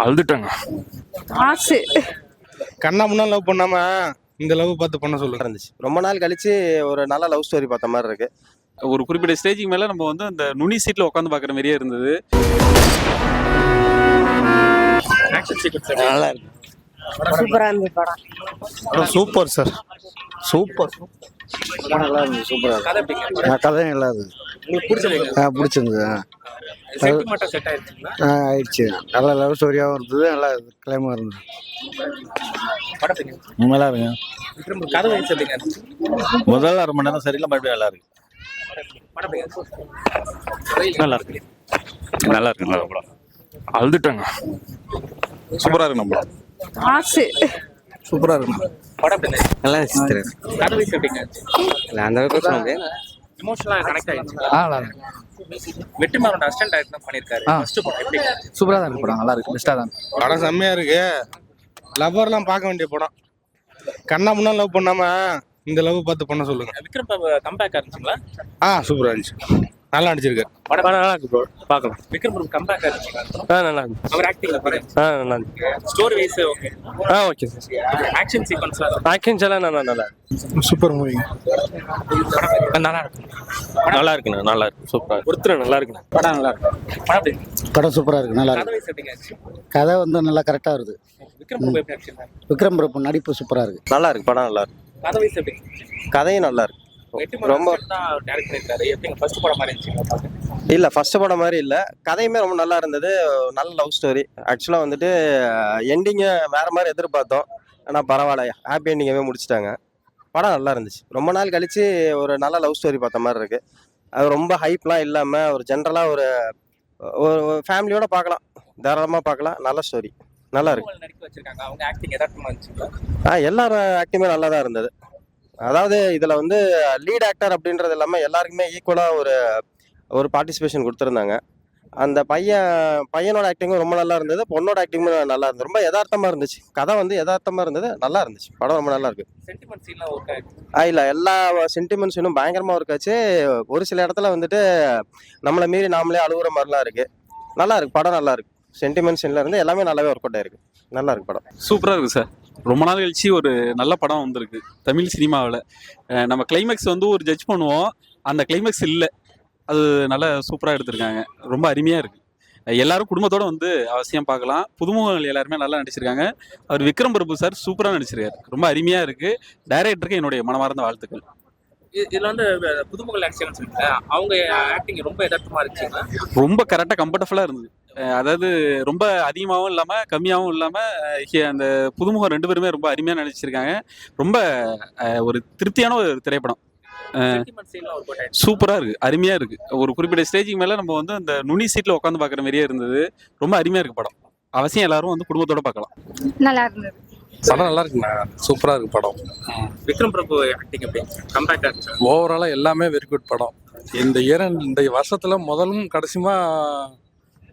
அழுதுட்டாங்க. ஆசு கண்ணா முன்னா லவ் பண்ணாம இந்த லவ் பார்த்து பண்ண சொல்லுங்க. இருந்துச்சு. ரொம்ப நாள் கழிச்சு ஒரு நல்ல லவ் ஸ்டோரி பார்த்த மாதிரி இருக்கு. ஒரு குறிப்பிட்ட ஸ்டேஜுக்கு மேல நம்ம வந்து அந்த நுனி சீட்ல உட்காந்து பாக்குற மாதிரியே இருந்தது. நல்லா இருக்கு. சூப்பரா இருந்தது படம். Super sir, super. நல்லா இருந்துச்சு, சூப்பரா இருக்கு. கதை நல்லா இருக்குது. பிடிச்சிருந்தது. ஆயிடுச்சு. நல்ல லவ் ஸ்டோரியாகவும் இருந்தது, நல்லா கிளைமாக இருந்தது. நல்லா இருக்கு. முதல் அரை மணி நேரம் சரியில்லை, மறுபடியும் நல்லா இருக்கு. நல்லா இருக்கு, நல்லா இருக்கு, நல்லா படம். அழுதுட்டாங்க. சூப்பரா இருக்கு நம்ம படம். ஆசு சூப்பரா இருக்கு. நல்லா இருந்துச்சு. அந்த அளவுக்கு சொல்ல முடியாது. எமோஷனலா கனெக்ட் ஆயிடுச்சு. நல்லா இருக்கு. வெற்றிமாறன் அசிஸ்டன்ட் டைரக்டர் தான் பண்ணிருக்காரு. ஃபர்ஸ்ட் படம் எப்படி? சூப்பராக தான் இருக்கு படம். நல்லா இருக்கு, பெஸ்ட்டாக தான். படம் செம்மையா இருக்கு. லவ்வர்லாம் பார்க்க வேண்டிய படம். கண்ணா முன்னா லவ் பண்ணாம இந்த லவ் பார்த்து பண்ண சொல்லுங்க. விக்ரம் பிரபு கம்பேக் இருந்துச்சுங்களா? சூப்பரா இருந்துச்சு. நல்லா நடிச்சிருக்காரு. படம் நல்லா இருக்கு ப்ரோ, பார்க்கலாம். விக்ரம் பிரபு கம்பேக் இருந்துச்சுங்களா? நல்லா இருக்கு. அவர் ஆக்டிங்ல பாருங்க. நல்லா இருக்கு. Story wise okay. Okay sir. Action சீக்வென்ஸ்லாம் ஆக்ஷன்ஸ் எல்லாம் நல்லா சூப்பர் மூவி. நல்லா இருக்கு. நல்லா இருக்குண்ணா, நல்லா இருக்கு. சூப்பரா ஒருத்தர் நல்லா இருக்குண்ணா. படம் நல்லா இருக்கு. படம் எப்படி? படம் சூப்பராக இருக்கு, நல்லா கதை இருக்கு. வைஸ் எப்படிங்க இருந்துச்சு? கதை வந்து நல்லா கரெக்டாக வருது. விக்ரம் பிரபு எப்படி ஆக்ஷன்? விக்ரம் பிரபு நடிப்பு சூப்பராக இருக்கு. நல்லா இருக்கு. படம் நல்லா இருக்கு. கதை வைஸ் எப்படி? கதையும் நல்லா இருக்கு. வெற்றிமாறன் ரொம்ப தான் டைரக்ட் பண்ணிருக்காரு. எப்படிங்க ஃபர்ஸ்ட் படம் மாதிரி இருந்துச்சுங்களா? இல்ல, ஃபர்ஸ்ட் படம் மாதிரி இல்ல. கதையுமே ரொம்ப நல்லா இருந்தது. நல்ல லவ் ஸ்டோரி. ஆக்சுவலா வந்துட்டு எண்டிங்க வேற மாதிரி எதிர்பார்த்தோம், ஆனா பரவாயில்ல, ஹாப்பி எண்டிங்காவே முடிச்சிட்டாங்க. படம் நல்லா இருந்துச்சு. ரொம்ப நாள் கழிச்சு ஒரு நல்ல லவ் ஸ்டோரி பார்த்த மாதிரி இருக்கு. அது ரொம்ப ஹைப்லாம் இல்லாம ஒரு ஜென்ரலா ஒரு ஃபேமிலியோட பார்க்கலாம், தாராளமா பார்க்கலாம். நல்ல ஸ்டோரி, நல்லா இருக்கு. நடிக்க வச்சிருக்காங்க. அவங்க ஆக்டிங் எதார்த்தமா இருந்துச்சுங்களா? எல்லாரும் ஆக்டிங்குமே நல்லா தான் இருந்தது. அதாவது இதுல வந்து லீட் ஆக்டர் அப்படின்றது இல்லாம எல்லாருக்குமே ஈக்குவலா ஒரு பார்ட்டிசிபேஷன் கொடுத்துருந்தாங்க. அந்த பையனோட ஆக்டிங்கும் ரொம்ப நல்லா இருந்தது, பொண்ணோட ஆக்டிங்கும் நல்லா இருந்தது. ரொம்ப யதார்த்தமா இருந்துச்சு. கதை வந்து யதார்த்தமா இருந்தது, நல்லா இருந்துச்சு. படம் ரொம்ப நல்லா இருக்கு. சென்டிமெண்ட் சீன்லாம் ஒர்க் ஆயிடுச்சு. இல்ல, எல்லா சென்டிமெண்ட்ஸும் பயங்கரமா இருக்காச்சு. ஒரு சில இடத்துல வந்துட்டு நம்மளை மீறி நாமளே அழுகுற மாதிரிலாம் இருக்கு. நல்லா இருக்கு, படம் நல்லா இருக்கு. சென்டிமெண்ட்ஸ்ல இருந்து எல்லாமே நல்லாவே ஒர்க் அவுட் ஆயிருக்கு. நல்லா இருக்கு படம். சூப்பரா இருக்கு சார். ரொம்ப நாள் கழிச்சு ஒரு நல்ல படம் வந்திருக்கு தமிழ் சினிமாவில். நம்ம கிளைமேக்ஸ் வந்து ஒரு ஜட்ஜ் பண்ணுவோம், அந்த கிளைமேக்ஸ் இல்லை, அது நல்லா சூப்பராக எடுத்திருக்காங்க. ரொம்ப அருமையாக இருக்கு. எல்லாரும் குடும்பத்தோட வந்து அவசியம் பார்க்கலாம். புதுமுகங்கள் எல்லாருமே நல்லா நடிச்சிருக்காங்க. அவர் விக்ரம் பிரபு சார் சூப்பராக நடிச்சிருக்காரு. ரொம்ப அருமையாக இருக்கு. டைரக்டருக்கு என்னுடைய மனமார்ந்த வாழ்த்துக்கள். இதுல வந்து புதுமுகல் ஆக்ஷன் சொல்லுங்க. அவங்க ஆக்டிங் ரொம்ப யதார்த்தமா இருந்துச்சுங்களா? ரொம்ப கரெக்டாக கம்ஃபர்டபுளாக இருந்தது. அதாவது ரொம்ப அதிகமாகவும் இல்லாமல் கம்மியாகவும் இல்லாமல் அந்த புதுமுகம் ரெண்டு பேருமே ரொம்ப அருமையாக நடிச்சிருக்காங்க. ரொம்ப ஒரு திருப்தியான ஒரு திரைப்படம். சூப்பராக இருக்கு, அருமையாக இருக்கு. ஒரு குறிப்பிட்ட ஸ்டேஜுக்கு மேலே நம்ம வந்து அந்த நுனி சீட்டில் உட்காந்து பார்க்குற மாதிரியே இருந்தது. ரொம்ப அருமையாக இருக்கு படம். அவசியம் எல்லாரும் வந்து குடும்பத்தோட பார்க்கலாம். நல்லா இருந்தது. படம் நல்லா இருக்குண்ணா, சூப்பரா இருக்கு படம். விக்ரம் பிரபு ஆக்டிங் எப்படி கம்பேக் ஆச்சு? ஓவராலா எல்லாமே வெரி குட் படம். இந்த வருஷத்துல முதலும் கடைசியுமா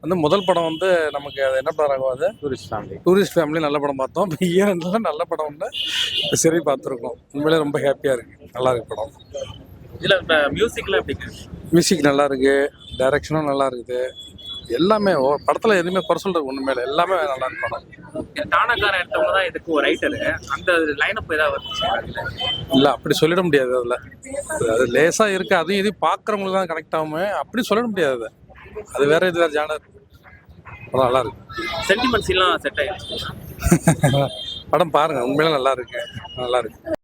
வந்து முதல் படம் வந்து நமக்கு அது என்ன படம் ஆகும், அது டூரிஸ்ட் ஃபேமிலி நல்ல படம் பார்த்தோம். இப்போ ஈரண்டில் நல்ல படம் வந்து சரி பார்த்துருக்கோம். உண்மையிலே ரொம்ப ஹாப்பியாக இருக்குது. நல்லா இருக்கு படம். இதில் இப்போ மியூசிக்லாம் எப்படிங்க? மியூசிக் நல்லா இருக்கு, டைரக்ஷனும் நல்லா இருக்குது. எல்லாமே படத்தில் எதுவுமே குறை சொல்றது ஒன்று மேலே எல்லாமே நல்லா இருக்கு படம். டானாக்கார எடுத்தவங்க தான் இதுக்கு ஒரு ரைட்டரு. அந்த லைனப் ஏதாவது வந்துச்சு? இல்லை, அப்படி சொல்லிட முடியாது. அதில் அது லேசாக இருக்குது, அதையும் இதையும் பார்க்குறவங்களுக்கு தான் கனெக்ட் ஆகுமே, அப்படி சொல்லிட முடியாது. அது வேற இது வேற ஜானர். படம் நல்லா இருக்கு. சென்டிமெண்ட்ஸ் எல்லாம் செட் ஆயிடுச்சு. படம் பாருங்க, உண்மையில நல்லா இருக்கு, நல்லா இருக்கு.